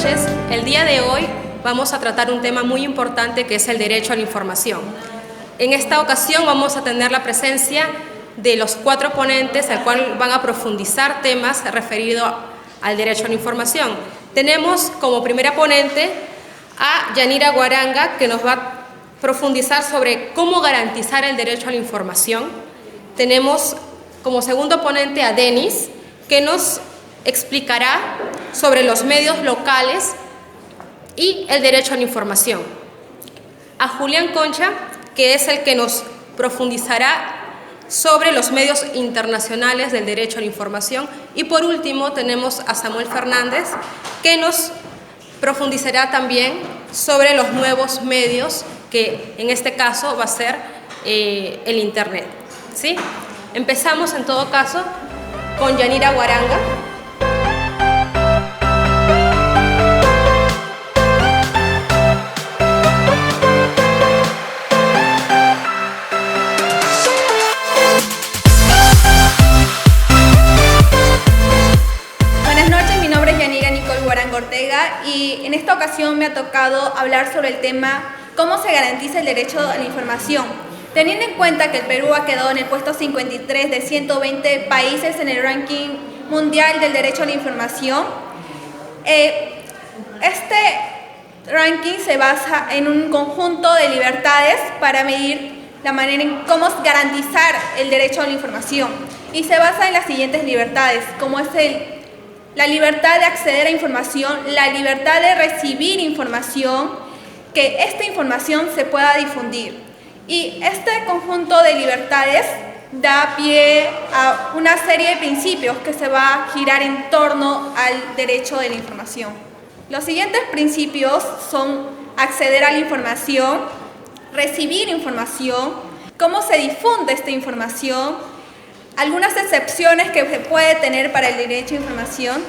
noches. El día de hoy vamos a tratar un tema muy importante que es el derecho a la información. En esta ocasión vamos a tener la presencia de los 4 ponentes, al cual van a profundizar temas referidos al derecho a la información. Tenemos como primera ponente a Yanira Guaranga, que nos va a profundizar sobre cómo garantizar el derecho a la información. Tenemos como segundo ponente a Denis, que nos explicará sobre los medios locales y el derecho a la información. A Julián Concha, que es el que nos profundizará sobre los medios internacionales del derecho a la información. Y por último tenemos a Samuel Fernández, que nos profundizará también sobre los nuevos medios, que en este caso va a ser el Internet, ¿sí? Empezamos en todo caso con Yanira Guaranga. Ortega, y en esta ocasión me ha tocado hablar sobre el tema cómo se garantiza el derecho a la información. Teniendo en cuenta que el Perú ha quedado en el puesto 53 de 120 países en el ranking mundial del derecho a la información, este ranking se basa en un conjunto de libertades para medir la manera en cómo garantizar el derecho a la información, y se basa en las siguientes libertades, como es la libertad de acceder a información, la libertad de recibir información, que esta información se pueda difundir. Y este conjunto de libertades da pie a una serie de principios que se va a girar en torno al derecho de la información. Los siguientes principios son acceder a la información, recibir información, cómo se difunde esta información, algunas excepciones que se puede tener para el derecho a información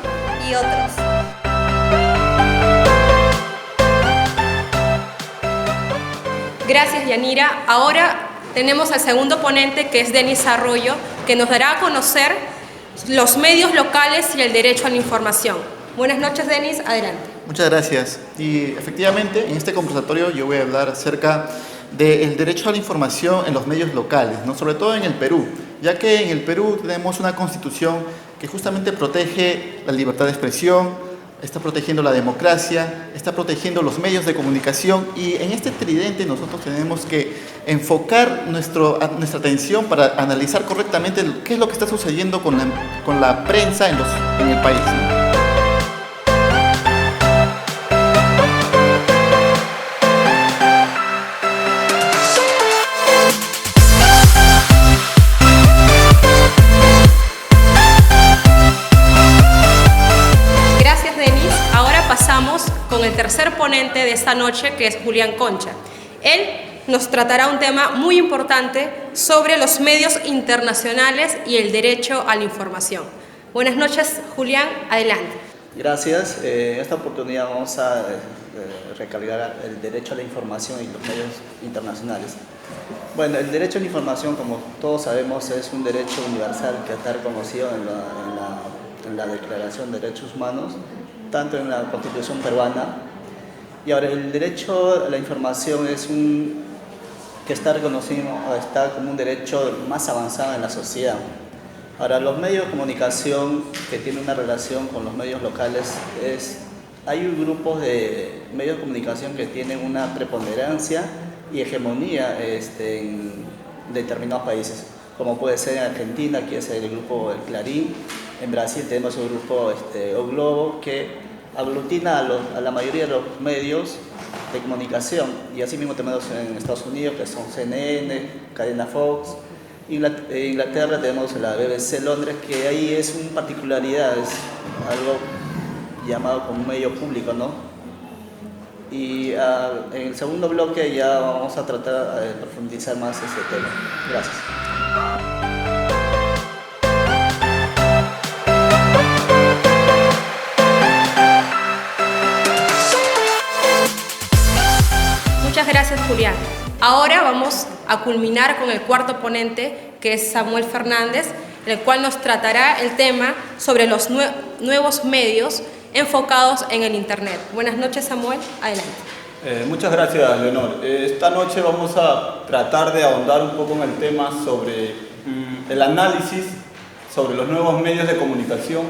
y otros. Gracias, Yanira. Ahora tenemos al segundo ponente, que es Denis Arroyo, que nos dará a conocer los medios locales y el derecho a la información. Buenas noches, Denis. Adelante. Muchas gracias. Y efectivamente, en este conversatorio yo voy a hablar acerca del derecho a la información en los medios locales, ¿no? Sobre todo en el Perú, ya que en el Perú tenemos una constitución que justamente protege la libertad de expresión, está protegiendo la democracia, está protegiendo los medios de comunicación, y en este tridente nosotros tenemos que enfocar nuestra atención para analizar correctamente qué es lo que está sucediendo con la prensa en el país, ¿no? Con el tercer ponente de esta noche, que es Julián Concha. Él nos tratará un tema muy importante sobre los medios internacionales y el derecho a la información. Buenas noches, Julián, adelante. Gracias. En esta oportunidad vamos a recalcar el derecho a la información y los medios internacionales. Bueno, el derecho a la información, como todos sabemos, es un derecho universal que está reconocido en la Declaración de Derechos Humanos, tanto en la Constitución peruana. Y ahora el derecho a la información es que está reconocido, está como un derecho más avanzado en la sociedad. Ahora, los medios de comunicación que tienen una relación con los medios locales, hay grupos de medios de comunicación que tienen una preponderancia y hegemonía en determinados países, como puede ser en Argentina, que es el grupo El Clarín. En Brasil tenemos el grupo O Globo, que aglutina a la mayoría de los medios de comunicación, y así mismo tenemos en Estados Unidos, que son CNN, Cadena Fox. En Inglaterra tenemos la BBC Londres, que ahí es una particularidad, es algo llamado como medio público, ¿no? Y en el segundo bloque ya vamos a tratar de profundizar más ese tema. Gracias. Muchas gracias, Julián. Ahora vamos a culminar con el cuarto ponente, que es Samuel Fernández, el cual nos tratará el tema sobre los nuevos medios enfocados en el Internet. Buenas noches, Samuel. Adelante. Muchas gracias, Leonor. Esta noche vamos a tratar de ahondar un poco en el tema sobre el análisis sobre los nuevos medios de comunicación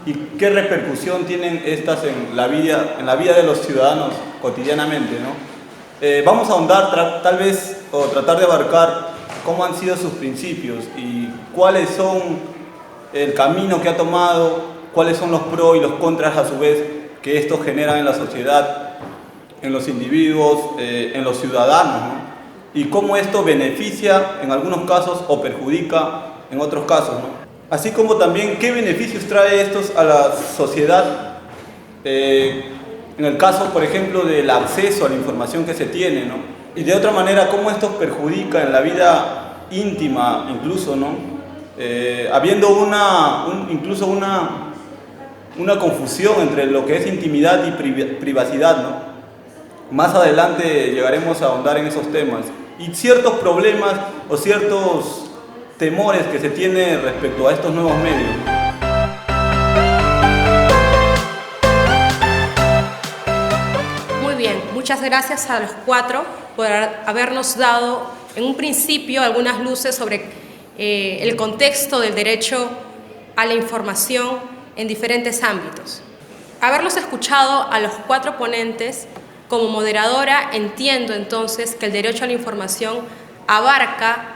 y qué repercusión tienen estas en la vida de los ciudadanos cotidianamente, ¿no? Vamos a ahondar tal vez o tratar de abarcar cómo han sido sus principios y cuáles son el camino que ha tomado, cuáles son los pros y los contras a su vez que esto genera en la sociedad, en los individuos, en los ciudadanos, ¿no? Y cómo esto beneficia en algunos casos o perjudica en otros casos, ¿no? Así como también qué beneficios trae estos a la sociedad, en el caso, por ejemplo, del acceso a la información que se tiene, ¿no? Y de otra manera, cómo esto perjudica en la vida íntima, incluso, ¿no? Habiendo incluso una confusión entre lo que es intimidad y privacidad, ¿no? Más adelante llegaremos a ahondar en esos temas y ciertos problemas o ciertos temores que se tiene respecto a estos nuevos medios. Muy bien, muchas gracias a los cuatro por habernos dado en un principio algunas luces sobre el contexto del derecho a la información en diferentes ámbitos. Haberlos escuchado a los cuatro ponentes, como moderadora entiendo entonces que el derecho a la información abarca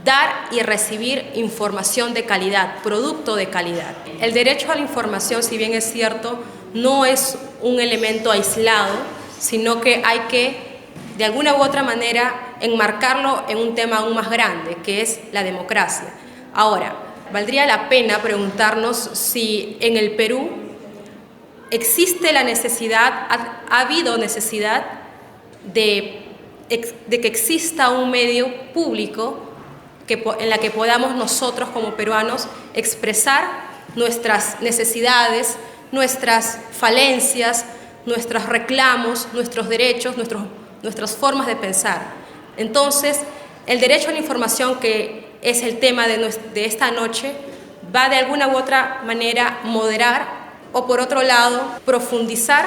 dar y recibir información de calidad, producto de calidad. El derecho a la información, si bien es cierto, no es un elemento aislado, sino que hay que, de alguna u otra manera, enmarcarlo en un tema aún más grande, que es la democracia. Ahora, valdría la pena preguntarnos si en el Perú existe la necesidad, ha habido necesidad de que exista un medio público en la que podamos nosotros como peruanos expresar nuestras necesidades, nuestras falencias, nuestros reclamos, nuestros derechos, nuestras formas de pensar. Entonces, el derecho a la información, que es el tema de esta noche, va de alguna u otra manera moderar o, por otro lado, profundizar,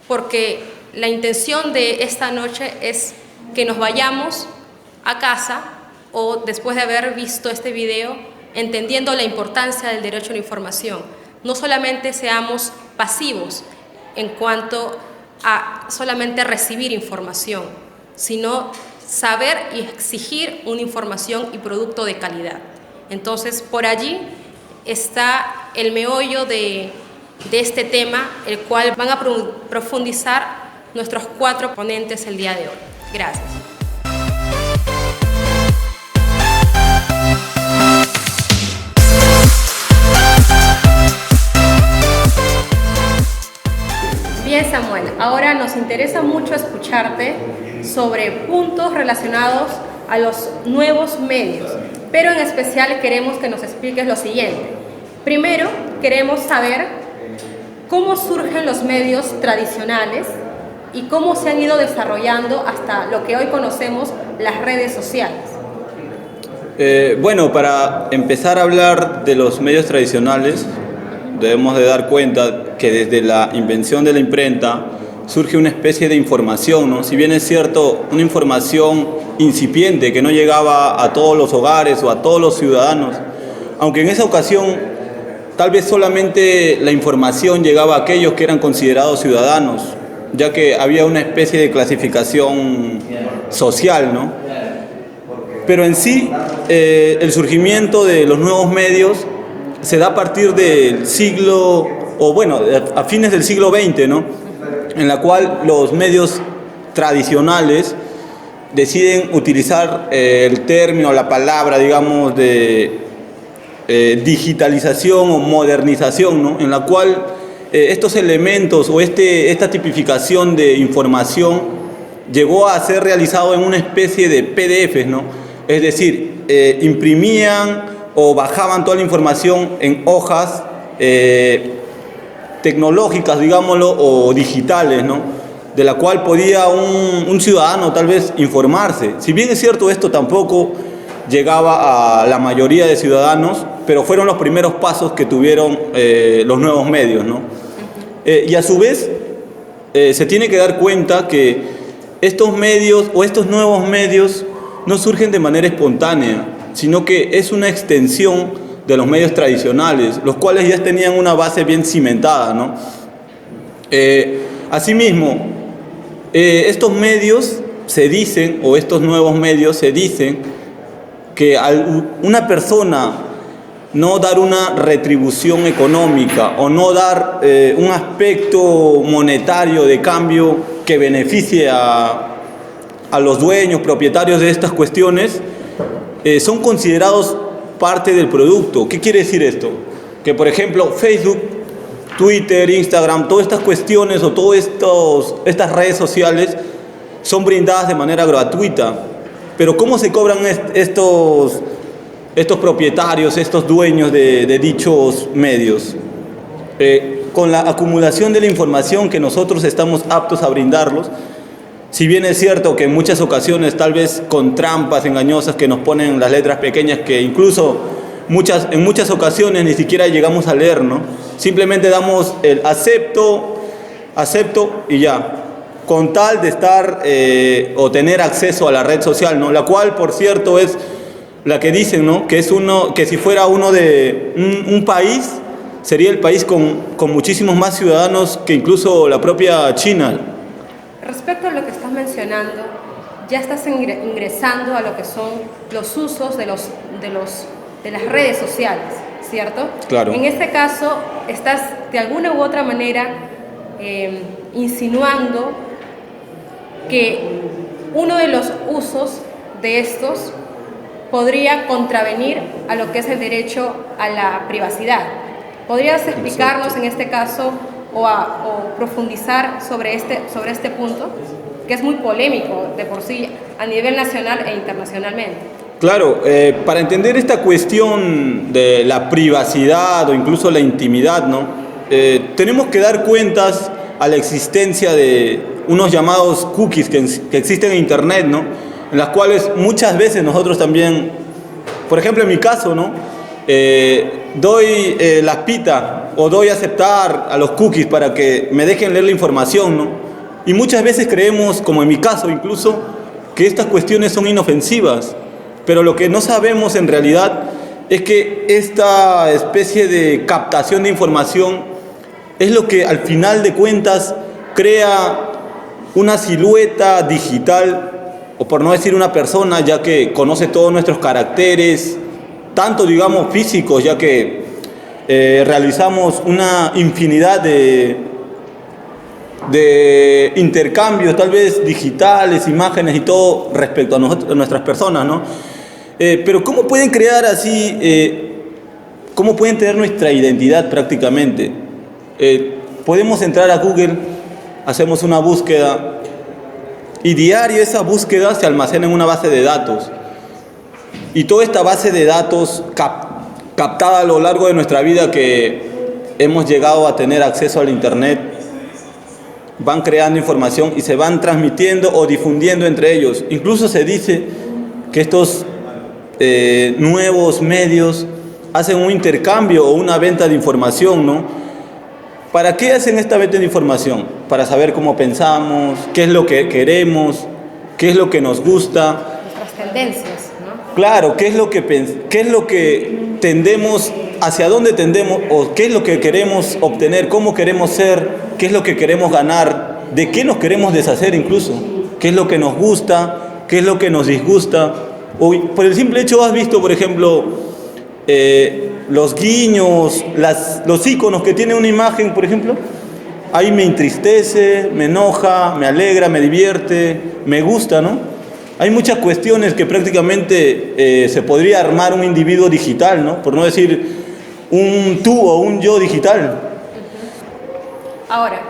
porque la intención de esta noche es que nos vayamos a casa o después de haber visto este video, entendiendo la importancia del derecho a la información. No solamente seamos pasivos en cuanto a solamente recibir información, sino saber y exigir una información y producto de calidad. Entonces, por allí está el meollo de este tema, el cual van a profundizar nuestros cuatro ponentes el día de hoy. Gracias. Bien, Samuel, ahora nos interesa mucho escucharte sobre puntos relacionados a los nuevos medios, pero en especial queremos que nos expliques lo siguiente. Primero, queremos saber cómo surgen los medios tradicionales y cómo se han ido desarrollando hasta lo que hoy conocemos las redes sociales. Bueno, para empezar a hablar de los medios tradicionales, debemos de dar cuenta que desde la invención de la imprenta surge una especie de información, ¿no? Si bien es cierto, una información incipiente que no llegaba a todos los hogares o a todos los ciudadanos, aunque en esa ocasión tal vez solamente la información llegaba a aquellos que eran considerados ciudadanos, ya que había una especie de clasificación social, ¿no? Pero en sí, el surgimiento de los nuevos medios se da a partir del siglo, o bueno, a fines del siglo XX, ¿no? En la cual los medios tradicionales deciden utilizar el término, la palabra, digamos, de digitalización o modernización, ¿no? En la cual estos elementos o esta tipificación de información llegó a ser realizado en una especie de PDFs, ¿no? Es decir, imprimían o bajaban toda la información en hojas tecnológicas, digámoslo, o digitales, ¿no? De la cual podía un ciudadano tal vez informarse. Si bien es cierto, esto tampoco llegaba a la mayoría de ciudadanos, pero fueron los primeros pasos que tuvieron los nuevos medios, ¿no? Y a su vez, se tiene que dar cuenta que estos medios o estos nuevos medios no surgen de manera espontánea, sino que es una extensión de los medios tradicionales, los cuales ya tenían una base bien cimentada, ¿no? Asimismo, estos medios se dicen, o estos nuevos medios se dicen, que al una persona no dar una retribución económica o no dar un aspecto monetario de cambio que beneficie a los dueños, propietarios de estas cuestiones, son considerados parte del producto. ¿Qué quiere decir esto? Que, por ejemplo, Facebook, Twitter, Instagram, todas estas cuestiones o todas estas redes sociales son brindadas de manera gratuita. Pero ¿cómo se cobran estos propietarios, estos dueños de dichos medios? Con la acumulación de la información que nosotros estamos aptos a brindarlos. Si bien es cierto que en muchas ocasiones, tal vez con trampas engañosas que nos ponen las letras pequeñas, que incluso en muchas ocasiones ni siquiera llegamos a leer, ¿no? Simplemente damos el acepto y ya, con tal de estar o tener acceso a la red social, ¿no? La cual, por cierto, es la que dicen, ¿no? Que si fuera uno de un país, sería el país con muchísimos más ciudadanos que incluso la propia China. Respecto a lo que estás mencionando, ya estás ingresando a lo que son los usos de las redes sociales, ¿cierto? Claro. En este caso, estás de alguna u otra manera insinuando que uno de los usos de estos podría contravenir a lo que es el derecho a la privacidad. ¿Podrías explicarnos en este caso o profundizar sobre este punto, que es muy polémico de por sí a nivel nacional e internacionalmente? Claro, para entender esta cuestión de la privacidad o incluso la intimidad, ¿no? Tenemos que dar cuentas a la existencia de unos llamados cookies que existen en Internet, ¿no? En las cuales muchas veces nosotros también, por ejemplo en mi caso, ¿no? Doy la pita o doy a aceptar a los cookies para que me dejen leer la información, ¿no? Y muchas veces creemos, como en mi caso incluso, que estas cuestiones son inofensivas, pero lo que no sabemos en realidad es que esta especie de captación de información es lo que al final de cuentas crea una silueta digital, o por no decir una persona, ya que conoce todos nuestros caracteres, tanto digamos físicos, ya que realizamos una infinidad de intercambios, tal vez digitales, imágenes y todo respecto a nuestras personas, ¿no? Pero ¿cómo pueden crear así, cómo pueden tener nuestra identidad prácticamente? Podemos entrar a Google, hacemos una búsqueda y diario esa búsqueda se almacena en una base de datos. Y toda esta base de datos captada a lo largo de nuestra vida, que hemos llegado a tener acceso al Internet, van creando información y se van transmitiendo o difundiendo entre ellos. Incluso se dice que estos nuevos medios hacen un intercambio o una venta de información, ¿no? ¿Para qué hacen esta venta de información? Para saber cómo pensamos, qué es lo que queremos, qué es lo que nos gusta. Nuestras tendencias, ¿no? Claro, qué es lo que tendemos, hacia dónde tendemos, o qué es lo que queremos obtener, cómo queremos ser, qué es lo que queremos ganar, de qué nos queremos deshacer incluso, qué es lo que nos gusta, qué es lo que nos disgusta. O por el simple hecho, has visto, por ejemplo, los guiños, los iconos que tiene una imagen, por ejemplo, ahí me entristece, me enoja, me alegra, me divierte, me gusta, ¿no? Hay muchas cuestiones que prácticamente se podría armar un individuo digital, ¿no? Por no decir un tú o un yo digital. Ahora,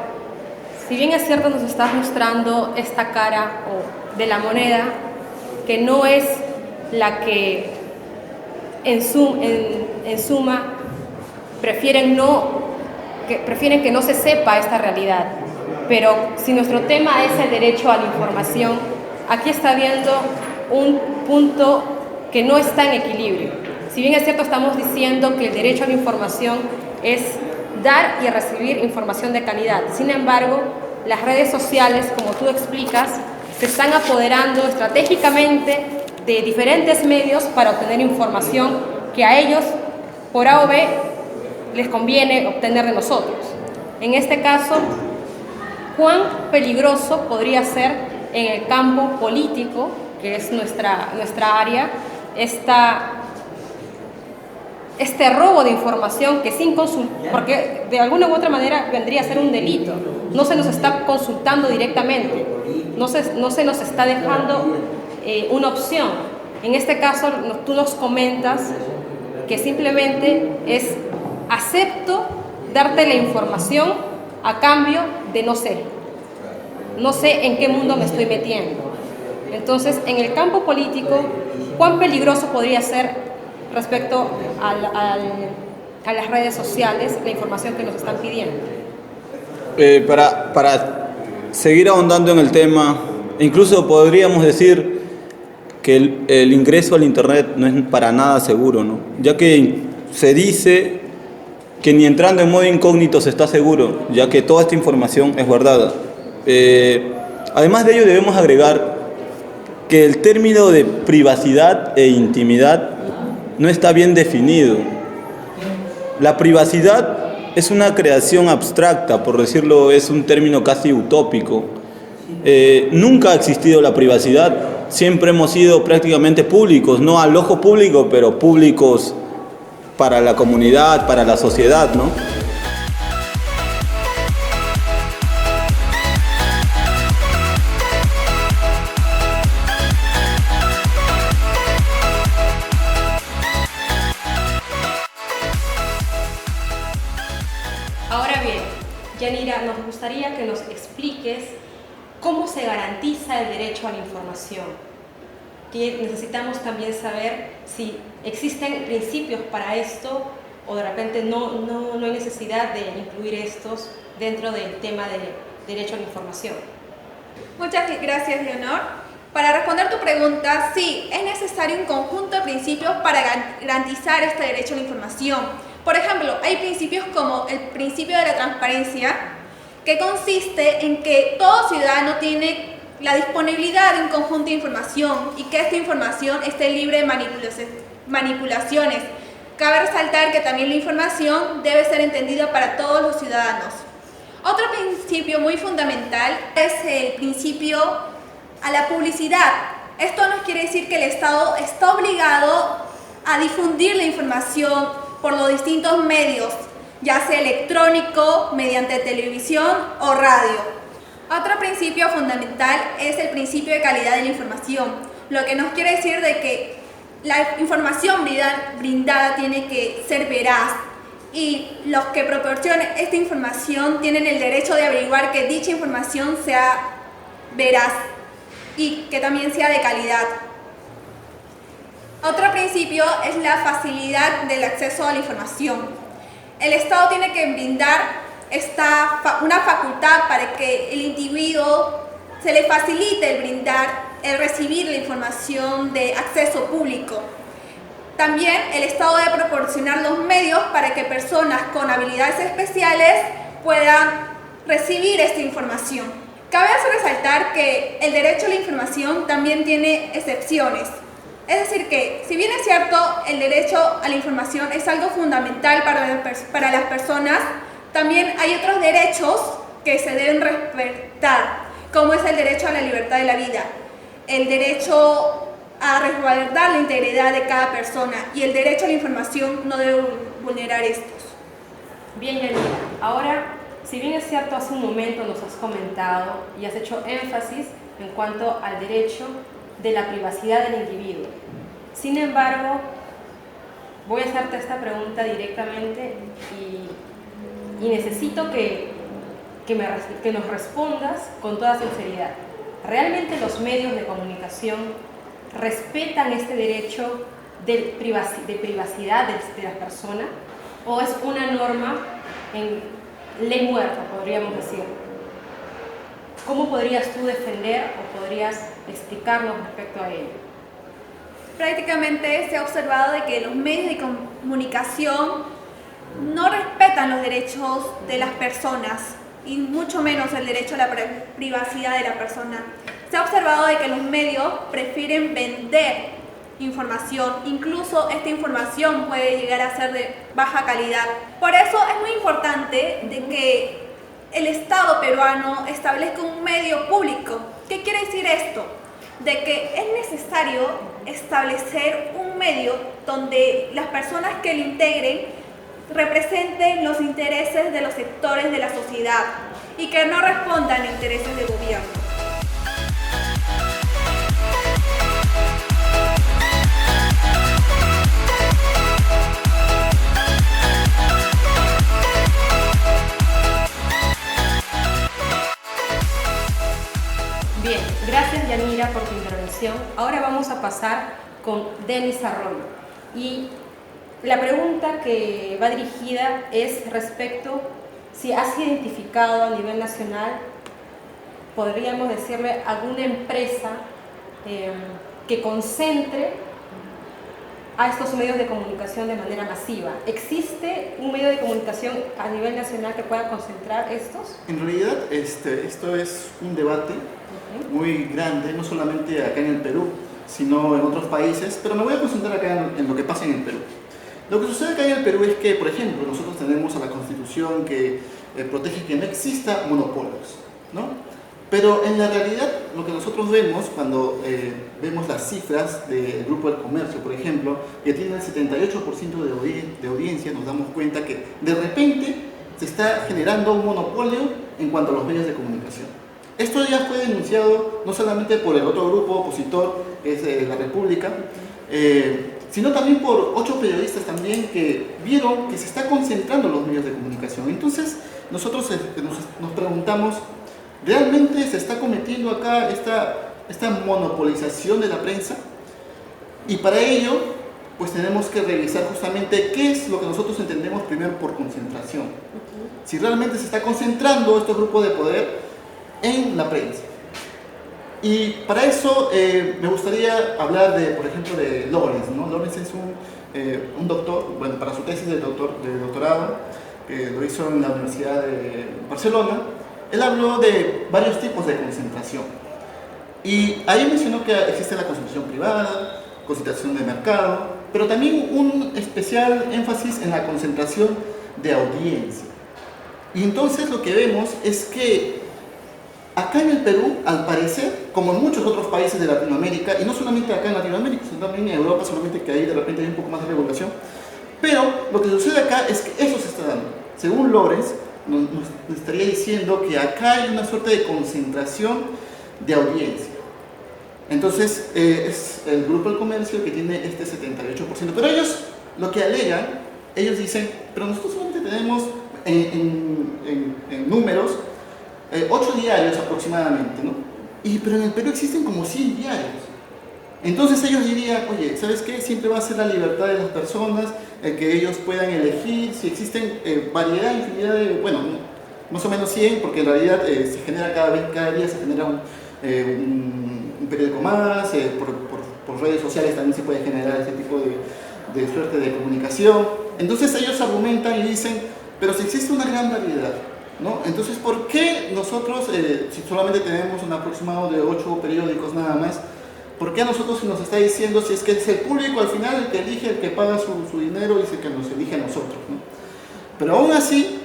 si bien es cierto, nos estás mostrando esta cara de la moneda, que no es la que en suma prefieren que no se sepa esta realidad. Pero si nuestro tema es el derecho a la información, aquí está habiendo un punto que no está en equilibrio. Si bien es cierto, estamos diciendo que el derecho a la información es dar y recibir información de calidad. Sin embargo, las redes sociales, como tú explicas, se están apoderando estratégicamente de diferentes medios para obtener información que a ellos, por A o B, les conviene obtener de nosotros. En este caso, ¿cuán peligroso podría ser en el campo político, que es nuestra área, este robo de información que sin consultar, porque de alguna u otra manera vendría a ser un delito, no se nos está consultando directamente, no se nos está dejando una opción. En este caso, tú nos comentas que simplemente es acepto darte la información a cambio de no sé en qué mundo me estoy metiendo. Entonces, en el campo político, ¿cuán peligroso podría ser respecto a las redes sociales la información que nos están pidiendo? Para seguir ahondando en el tema, incluso podríamos decir que el ingreso al Internet no es para nada seguro, ¿no? Ya que se dice que ni entrando en modo incógnito se está seguro, ya que toda esta información es guardada. Además de ello, debemos agregar que el término de privacidad e intimidad no está bien definido. La privacidad es una creación abstracta, por decirlo, es un término casi utópico. Nunca ha existido la privacidad, siempre hemos sido prácticamente públicos, no al ojo público, pero públicos para la comunidad, para la sociedad, ¿no? Ahora bien, Yanira, nos gustaría que nos expliques cómo se garantiza el derecho a la información. Que necesitamos también saber si existen principios para esto o de repente no hay necesidad de incluir estos dentro del tema del derecho a la información. Muchas gracias, Leonor. Para responder tu pregunta, sí, es necesario un conjunto de principios para garantizar este derecho a la información. Por ejemplo, hay principios como el principio de la transparencia, que consiste en que todo ciudadano tiene la disponibilidad de un conjunto de información y que esta información esté libre de manipulaciones. Cabe resaltar que también la información debe ser entendida para todos los ciudadanos. Otro principio muy fundamental es el principio a la publicidad. Esto nos quiere decir que el Estado está obligado a difundir la información por los distintos medios, ya sea electrónico, mediante televisión o radio. Otro principio fundamental es el principio de calidad de la información, lo que nos quiere decir de que la información brindada tiene que ser veraz y los que proporcionen esta información tienen el derecho de averiguar que dicha información sea veraz y que también sea de calidad. Otro principio es la facilidad del acceso a la información. El Estado tiene que brindar una facultad para que el individuo se le facilite el recibir la información de acceso público. También el Estado debe proporcionar los medios para que personas con habilidades especiales puedan recibir esta información. Cabe resaltar que el derecho a la información también tiene excepciones. Es decir que, si bien es cierto, el derecho a la información es algo fundamental para las personas, también hay otros derechos que se deben respetar, como es el derecho a la libertad de la vida, el derecho a resguardar la integridad de cada persona y el derecho a la información no debe vulnerar estos. Bien, Yanira, ahora, si bien es cierto, hace un momento nos has comentado y has hecho énfasis en cuanto al derecho de la privacidad del individuo. Sin embargo, voy a hacerte esta pregunta directamente y necesito que nos respondas con toda sinceridad. ¿Realmente los medios de comunicación respetan este derecho de privacidad de las personas? ¿O es una norma en ley muerta, podríamos decir? ¿Cómo podrías tú defender o podrías explicarnos respecto a ello? Prácticamente se ha observado de que los medios de comunicación no respetan los derechos de las personas y mucho menos el derecho a la privacidad de la persona. Se ha observado de que los medios prefieren vender información, incluso esta información puede llegar a ser de baja calidad. Por eso es muy importante de que el Estado peruano establezca un medio público. ¿Qué quiere decir esto? De que es necesario establecer un medio donde las personas que lo integren representen los intereses de los sectores de la sociedad y que no respondan a intereses del gobierno. Bien, gracias Yanira por tu intervención. Ahora vamos a pasar con Denis Arroyo. Y la pregunta que va dirigida es respecto si has identificado a nivel nacional, podríamos decirle, alguna empresa que concentre a estos medios de comunicación de manera masiva. ¿Existe un medio de comunicación a nivel nacional que pueda concentrar estos? En realidad, esto es un debate muy grande, no solamente acá en el Perú, sino en otros países, pero me voy a concentrar acá en lo que pasa en el Perú. Lo que sucede acá en el Perú es que, por ejemplo, nosotros tenemos a la Constitución que protege que no exista monopolios, ¿no? Pero en la realidad, lo que nosotros vemos cuando vemos las cifras del Grupo del Comercio, por ejemplo, que tiene el 78% de audiencia, nos damos cuenta que de repente se está generando un monopolio en cuanto a los medios de comunicación. Esto ya fue denunciado no solamente por el otro grupo opositor, que es La República, sino también por 8 periodistas también que vieron que se está concentrando los medios de comunicación. Entonces, nosotros nos preguntamos, ¿realmente se está cometiendo acá esta monopolización de la prensa? Y para ello, pues tenemos que revisar justamente qué es lo que nosotros entendemos primero por concentración. Si realmente se está concentrando estos grupos de poder en la prensa. Y para eso me gustaría hablar de, por ejemplo, de Lorenz, ¿no? Lorenz es un doctor, bueno, para su tesis de doctorado, que lo hizo en la Universidad de Barcelona. Él habló de varios tipos de concentración. Y ahí mencionó que existe la concentración privada, concentración de mercado, pero también un especial énfasis en la concentración de audiencia. Y entonces lo que vemos es que acá en el Perú, al parecer, como en muchos otros países de Latinoamérica, y no solamente acá en Latinoamérica, sino también en Europa, solamente que ahí de repente hay un poco más de regulación, pero lo que sucede acá es que eso se está dando. Según Lorenz, nos estaría diciendo que acá hay una suerte de concentración de audiencia. Entonces, es el Grupo del Comercio que tiene este 78%. Pero ellos, lo que alegan, ellos dicen, pero nosotros solamente tenemos en números 8 diarios aproximadamente, ¿no? Pero en el Perú existen como 100 diarios. Entonces ellos dirían, oye, ¿sabes qué? Siempre va a ser la libertad de las personas, que ellos puedan elegir, si existen variedad, infinidad de, bueno, más o menos 100, porque en realidad se genera cada día se genera un periódico más, por redes sociales también se puede generar ese tipo de suerte de comunicación. Entonces ellos argumentan y dicen, pero si existe una gran variedad, ¿no? Entonces, ¿por qué nosotros, si solamente tenemos un aproximado de 8 periódicos nada más, ¿por qué a nosotros se nos está diciendo si es que es el público al final el que elige, el que paga su dinero y es el que nos elige a nosotros, ¿no? Pero aún así,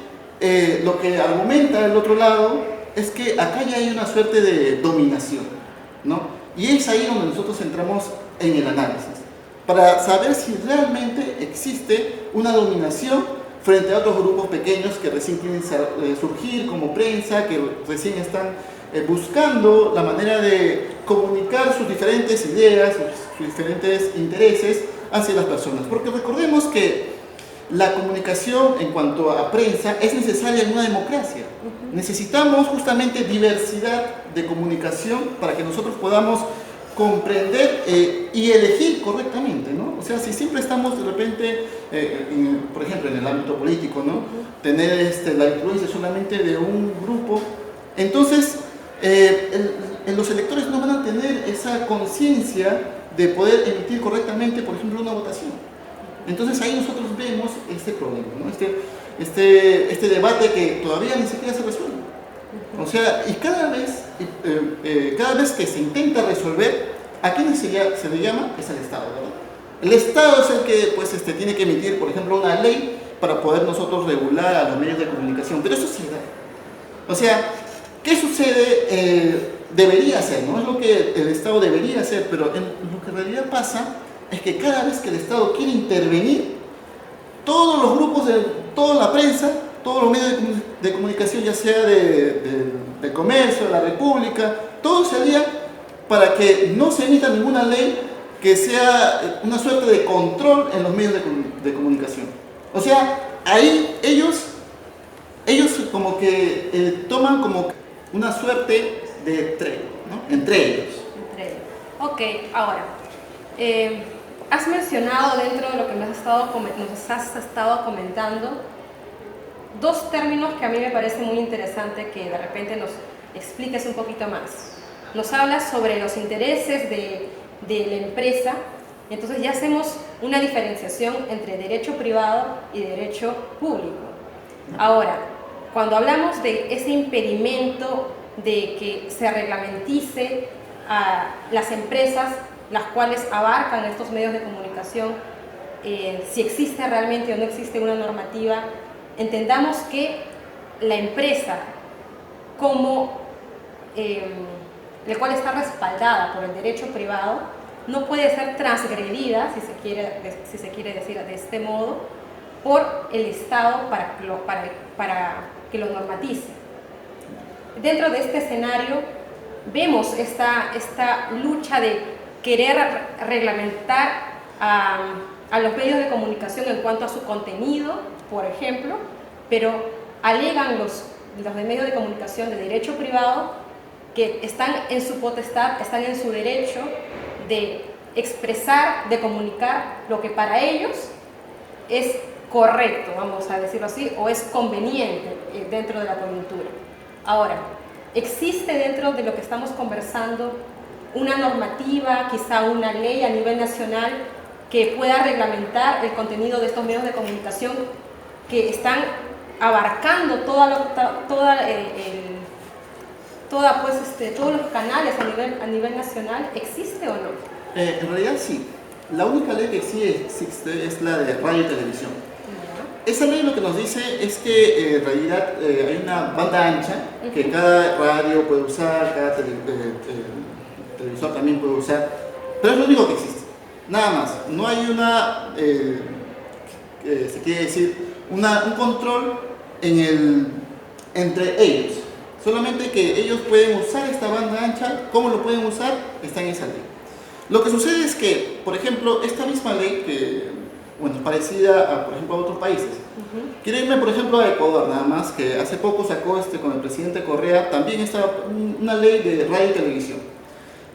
lo que argumenta el otro lado es que acá ya hay una suerte de dominación, ¿no? Y es ahí donde nosotros entramos en el análisis, para saber si realmente existe una dominación frente a otros grupos pequeños que recién quieren surgir como prensa, que recién están buscando la manera de comunicar sus diferentes ideas, sus diferentes intereses hacia las personas. Porque recordemos que la comunicación en cuanto a prensa es necesaria en una democracia. Necesitamos justamente diversidad de comunicación para que nosotros podamos comprender y elegir correctamente, ¿no? O sea, si siempre estamos de repente, por ejemplo, en el ámbito político, ¿no? Tener la influencia solamente de un grupo, entonces los electores no van a tener esa conciencia de poder emitir correctamente, por ejemplo, una votación. Entonces ahí nosotros vemos este problema, ¿no? Este debate que todavía ni siquiera se resuelve. O sea, y cada vez que se intenta resolver, ¿a quién se le llama? Es al Estado, ¿verdad? El Estado es el que pues, tiene que emitir, por ejemplo, una ley para poder nosotros regular a los medios de comunicación. Pero eso se da. O sea, ¿qué sucede? Debería hacer, ¿no? Es lo que el Estado debería hacer, pero lo que en realidad pasa es que cada vez que el Estado quiere intervenir, todos los grupos, toda la prensa, todos los medios de comunicación, ya sea de comercio, de la República, todos se alían para que no se emita ninguna ley que sea una suerte de control en los medios de comunicación. O sea, ahí ellos como que toman como una suerte de tregua, ¿no? Entre ellos. Ok, ahora, has mencionado dentro de lo que nos has estado comentando dos términos que a mí me parece muy interesante que de repente nos expliques un poquito más. Nos hablas sobre los intereses de la empresa, entonces ya hacemos una diferenciación entre derecho privado y derecho público. Ahora, cuando hablamos de ese impedimento de que se reglamentice a las empresas las cuales abarcan estos medios de comunicación, si existe realmente o no existe una normativa, entendamos que la empresa la cual está respaldada por el derecho privado, no puede ser transgredida, si se quiere decir de este modo, por el Estado para que lo normatice. Dentro de este escenario vemos esta lucha de querer reglamentar a los medios de comunicación en cuanto a su contenido, por ejemplo, pero alegan los de medios de comunicación de derecho privado que están en su potestad, están en su derecho de expresar, de comunicar lo que para ellos es correcto, vamos a decirlo así, o es conveniente dentro de la coyuntura. Ahora, ¿existe dentro de lo que estamos conversando una normativa, quizá una ley a nivel nacional que pueda reglamentar el contenido de estos medios de comunicación que están abarcando todos los canales a nivel nacional? ¿Existe o no? En realidad sí. La única ley que sí existe es la de radio y televisión. Esa ley lo que nos dice es que en realidad hay una banda ancha que cada radio puede usar, cada televisor también puede usar, pero es lo único que existe, nada más. No hay se quiere decir, un control entre ellos, solamente que ellos pueden usar esta banda ancha. ¿Cómo lo pueden usar? Está en esa ley. Lo que sucede es que, por ejemplo, esta misma ley que es parecida a, por ejemplo, a otros países. Quiero irme, por ejemplo, a Ecuador, nada más, que hace poco sacó con el presidente Correa también una ley de radio y televisión.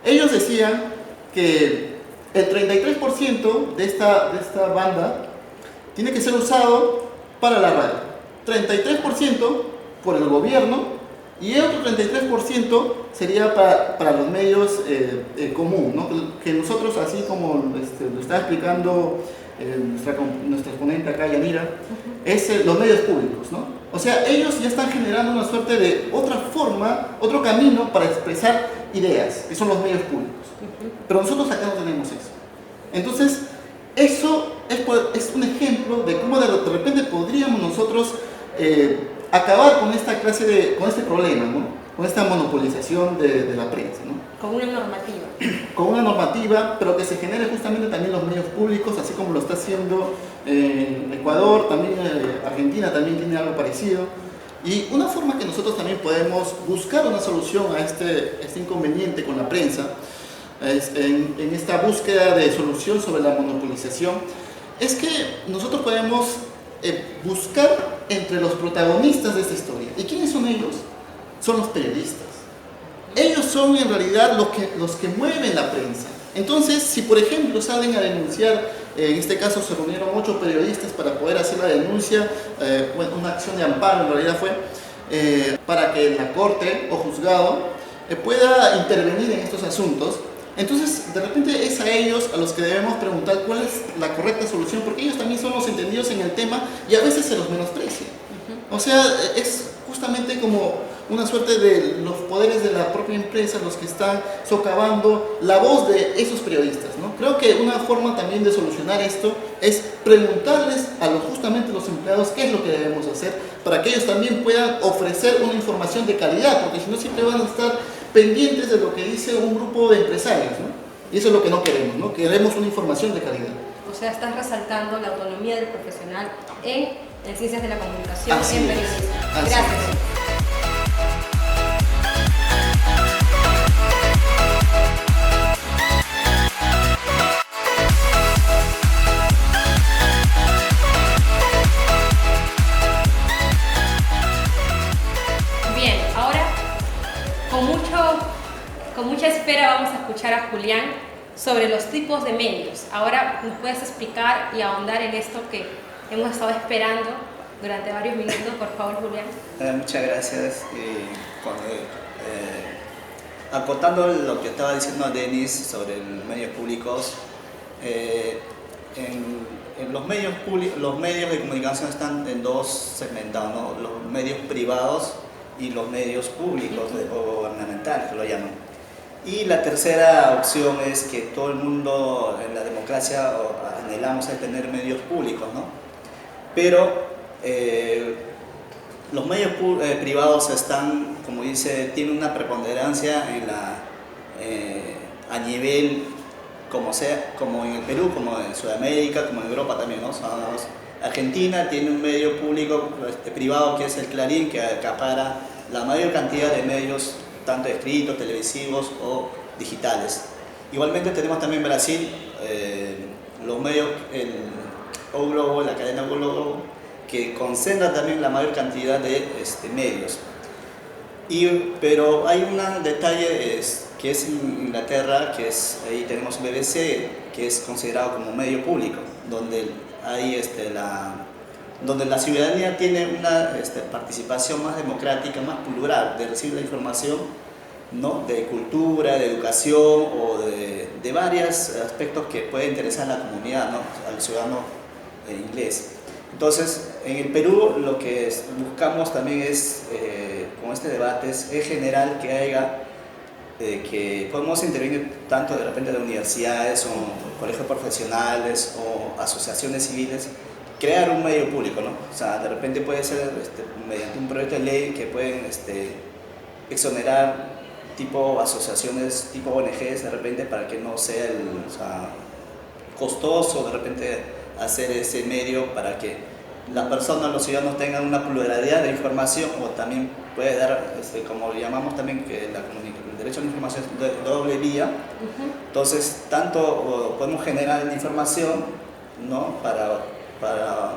Ellos decían que el 33% de esta banda tiene que ser usado para la radio, 33% por el gobierno y el otro 33% sería para los medios común, ¿no? Que nosotros, así como lo está explicando nuestra exponente acá, Yanira, es los medios públicos, ¿no? O sea, ellos ya están generando una suerte de otra forma, otro camino para expresar ideas, que son los medios públicos. Pero nosotros acá no tenemos eso. Entonces, eso es un ejemplo de cómo de repente podríamos nosotros acabar con con este problema, ¿no? Con esta monopolización de la prensa, ¿no? Con una normativa. Con una normativa, pero que se genere justamente también los medios públicos, así como lo está haciendo Ecuador, también Argentina también tiene algo parecido. Y una forma que nosotros también podemos buscar una solución a este inconveniente con la prensa, en esta búsqueda de solución sobre la monopolización, es que nosotros podemos buscar entre los protagonistas de esta historia. ¿Y quiénes son ellos? Son los periodistas. Ellos son en realidad los que mueven la prensa. Entonces, si por ejemplo salen a denunciar, en este caso se reunieron 8 periodistas para poder hacer la denuncia, una acción de amparo en realidad fue, para que la corte o juzgado pueda intervenir en estos asuntos. Entonces, de repente es a ellos a los que debemos preguntar cuál es la correcta solución, porque ellos también son los entendidos en el tema y a veces se los menosprecia. O sea, es justamente como una suerte de los poderes de la propia empresa los que están socavando la voz de esos periodistas, ¿no? Creo que una forma también de solucionar esto es preguntarles a justamente los empleados qué es lo que debemos hacer para que ellos también puedan ofrecer una información de calidad, porque si no siempre van a estar pendientes de lo que dice un grupo de empresarios, ¿no? Y eso es lo que no queremos, ¿no? Queremos una información de calidad. O sea, estás resaltando la autonomía del profesional en ciencias de la comunicación, Así en es. periodismo. Así Gracias. Bien, ahora con mucha espera vamos a escuchar a Julián sobre los tipos de medios. Ahora nos puedes explicar y ahondar en esto que hemos estado esperando durante varios minutos, por favor, Julián. Muchas gracias. Acotando lo que estaba diciendo Denis sobre los medios públicos, en los medios de comunicación están en dos segmentados, ¿no? Los medios privados y los medios públicos o gubernamentales, que lo llaman. Y la tercera opción es que todo el mundo en la democracia anhelamos a tener medios públicos, ¿no? Pero los medios privados están, como dice, tienen una preponderancia a nivel, como en el Perú, como en Sudamérica, como en Europa también, ¿no? Argentina tiene un medio público privado que es el Clarín, que acapara la mayor cantidad de medios, tanto escritos, televisivos o digitales. Igualmente tenemos también Brasil, los medios, O Globo, la cadena O Globo, que concentra también la mayor cantidad de medios. Pero hay un detalle que es en Inglaterra, ahí tenemos BBC, que es considerado como medio público, donde la ciudadanía tiene una participación más democrática, más plural, de recibir la información, ¿no? De cultura, de educación o de varios aspectos que pueden interesar a la comunidad, ¿no? Al ciudadano inglés. Entonces, en el Perú lo que buscamos también es, con este debate, es general que podemos intervenir tanto de repente de universidades o colegios profesionales o asociaciones civiles, crear un medio público, ¿no? O sea, de repente puede ser mediante un proyecto de ley que pueden exonerar tipo asociaciones, tipo ONGs de repente, para que no sea costoso de repente hacer ese medio, para que las personas, los ciudadanos tengan una pluralidad de información, o también puede dar, como llamamos también, que el derecho a la información es de doble vía. Entonces, tanto podemos generar información, ¿no? para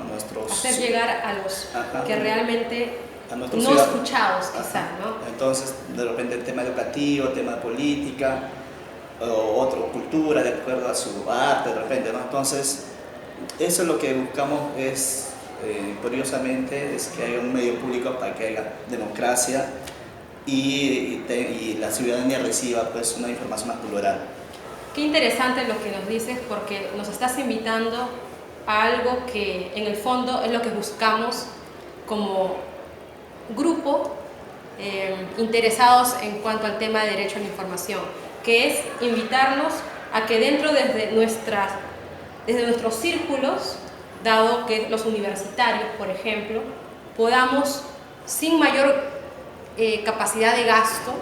nuestros... Hacer llegar a los que realmente no ciudadanos escuchados, quizás, ¿no? Entonces, de repente el tema educativo, tema de política, o cultura, de acuerdo a su arte, de repente, ¿no? Entonces, eso es lo que buscamos, curiosamente, es que haya un medio público para que haya democracia y la ciudadanía reciba, pues, una información más plural. Qué interesante lo que nos dices, porque nos estás invitando a algo que en el fondo es lo que buscamos como grupo interesados en cuanto al tema de derecho a la información, que es invitarnos a que dentro desde nuestros círculos, dado que los universitarios, por ejemplo, podamos, sin mayor capacidad de gasto,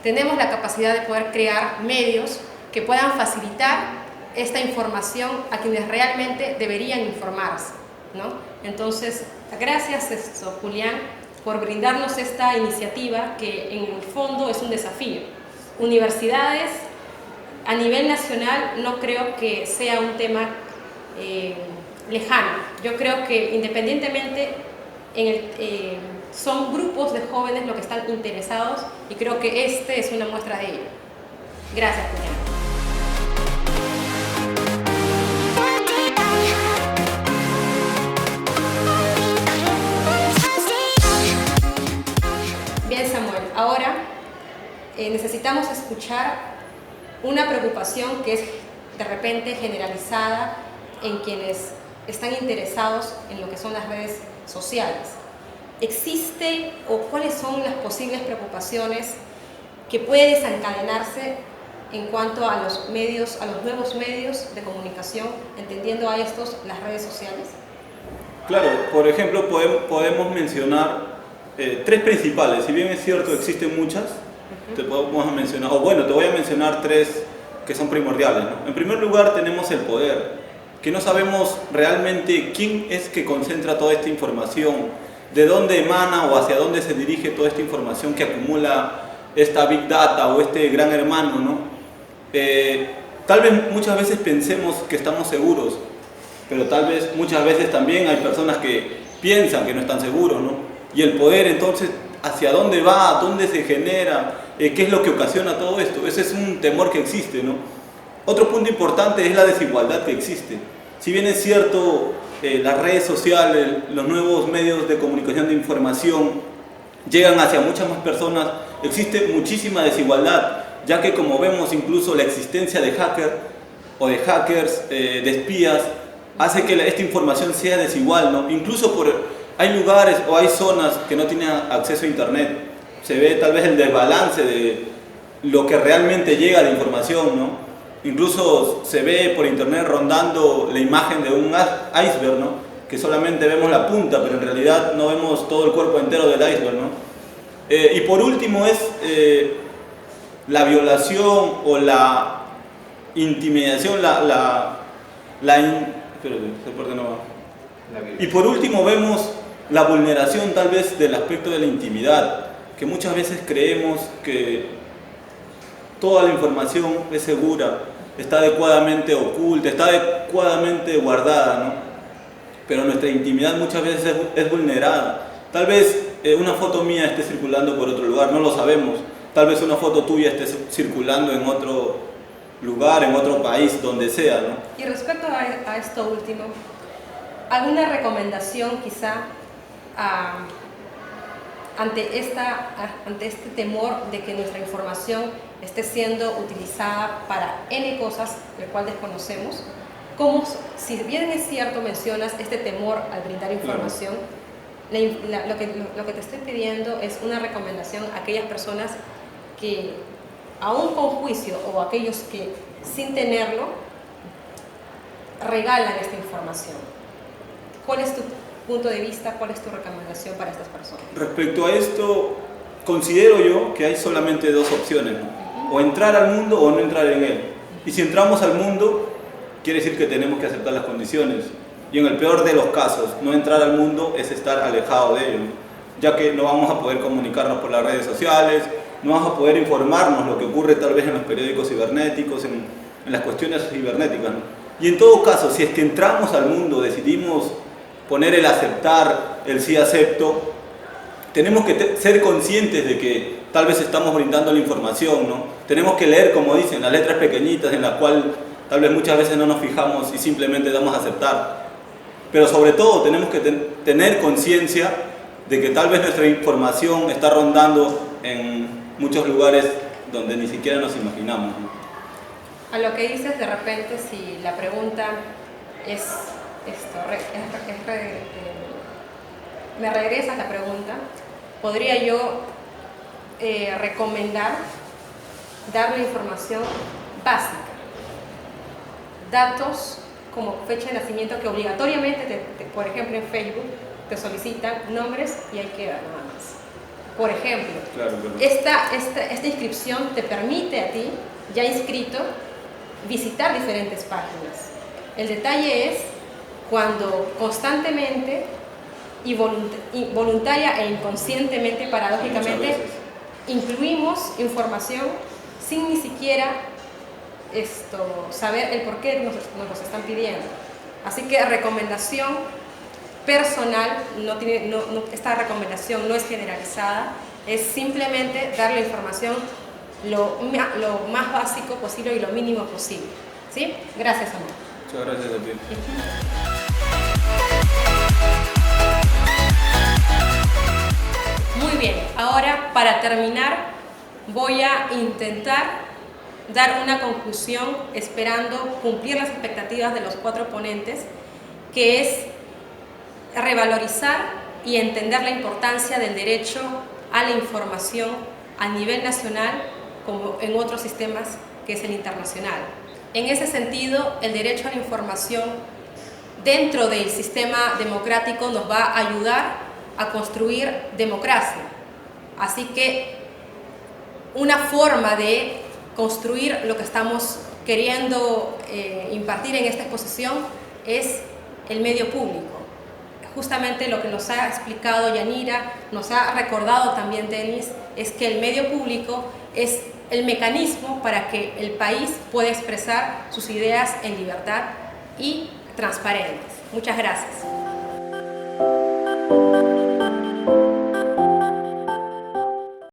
tenemos la capacidad de poder crear medios que puedan facilitar esta información a quienes realmente deberían informarse, ¿no? Entonces, gracias, Julián, por brindarnos esta iniciativa que en el fondo es un desafío. Universidades a nivel nacional no creo que sea un tema lejano. Yo creo que independientemente son grupos de jóvenes los que están interesados, y creo que este es una muestra de ello. Gracias, Julián. Bien, Samuel, ahora necesitamos escuchar una preocupación que es de repente generalizada en quienes están interesados en lo que son las redes sociales. ¿Existe o cuáles son las posibles preocupaciones que puede desencadenarse en cuanto a los medios, a los nuevos medios de comunicación, entendiendo a estos las redes sociales? Claro, por ejemplo, podemos mencionar tres principales. Si bien es cierto, existen muchas, te podemos mencionar, o bueno, te voy a mencionar tres que son primordiales, ¿no? En primer lugar, tenemos el poder, que no sabemos realmente quién es que concentra toda esta información, de dónde emana o hacia dónde se dirige toda esta información que acumula esta Big Data o este gran hermano, ¿no? Tal vez muchas veces pensemos que estamos seguros, pero tal vez muchas veces también hay personas que piensan que no están seguros, ¿no? Y el poder, entonces, ¿hacia dónde va? ¿Dónde se genera? ¿Qué es lo que ocasiona todo esto? Ese es un temor que existe, ¿no? Otro punto importante es la desigualdad que existe. Si bien es cierto, las redes sociales, los nuevos medios de comunicación de información llegan hacia muchas más personas, existe muchísima desigualdad, ya que como vemos incluso la existencia de hackers o de hackers, de espías, hace que esta información sea desigual, ¿no? Incluso hay lugares o hay zonas que no tienen acceso a internet, se ve tal vez el desbalance de lo que realmente llega de información, ¿no? Incluso se ve por internet rondando la imagen de un iceberg, ¿no? Que solamente vemos la punta, pero en realidad no vemos todo el cuerpo entero del iceberg, ¿no? Y por último es la violación o la intimidación, y por último vemos la vulneración tal vez del aspecto de la intimidad, que muchas veces creemos que toda la información es segura, está adecuadamente oculta, está adecuadamente guardada, ¿no? Pero nuestra intimidad muchas veces es vulnerada. Tal vez una foto mía esté circulando por otro lugar, no lo sabemos. Tal vez una foto tuya esté circulando en otro lugar, en otro país, donde sea, ¿no? Y respecto a esto último, ¿alguna recomendación quizá ante este temor de que nuestra información esté siendo utilizada para N cosas, el cual desconocemos? ¿Cómo, si bien es cierto, mencionas este temor al brindar información, lo que te estoy pidiendo es una recomendación a aquellas personas que, aún con juicio, o aquellos que sin tenerlo, regalan esta información? ¿Cuál es tu punto de vista? ¿Cuál es tu recomendación para estas personas? Respecto a esto, considero yo que hay solamente dos opciones, ¿no? O entrar al mundo o no entrar en él. Y si entramos al mundo, quiere decir que tenemos que aceptar las condiciones. Y en el peor de los casos, no entrar al mundo es estar alejado de ello, ¿no? Ya que no vamos a poder comunicarnos por las redes sociales, no vamos a poder informarnos lo que ocurre tal vez en los periódicos cibernéticos, en las cuestiones cibernéticas, ¿no? Y en todo caso, si es que entramos al mundo, decidimos poner el aceptar, el sí acepto, tenemos que ser conscientes de que tal vez estamos brindando la información, ¿no? Tenemos que leer, como dicen, las letras pequeñitas en las cuales tal vez muchas veces no nos fijamos y simplemente damos a aceptar. Pero sobre todo tenemos que tener conciencia de que tal vez nuestra información está rondando en muchos lugares donde ni siquiera nos imaginamos, ¿no? A lo que dices, de repente, si la pregunta es esto, me regresas la pregunta, podría yo recomendar dar la información básica, datos como fecha de nacimiento, que obligatoriamente, por ejemplo en Facebook, te solicitan nombres y hay que dar nada más. Por ejemplo, claro. Esta inscripción te permite a ti, ya inscrito, visitar diferentes páginas. El detalle es cuando constantemente y voluntaria e inconscientemente, paradójicamente, incluimos información sin ni siquiera saber el por qué nos los están pidiendo. Así que recomendación personal, esta recomendación no es generalizada, es simplemente dar la información lo más básico posible y lo mínimo posible. ¿Sí? Gracias, amor. Muchas gracias a ti. Muy bien, ahora para terminar, voy a intentar dar una conclusión esperando cumplir las expectativas de los 4 ponentes, que es revalorizar y entender la importancia del derecho a la información a nivel nacional como en otros sistemas que es el internacional. En ese sentido, el derecho a la información dentro del sistema democrático nos va a ayudar a construir democracia. Así que una forma de construir lo que estamos queriendo impartir en esta exposición es el medio público. Justamente lo que nos ha explicado Yanira, nos ha recordado también Denis, es que el medio público es el mecanismo para que el país pueda expresar sus ideas en libertad y transparentes. Muchas gracias.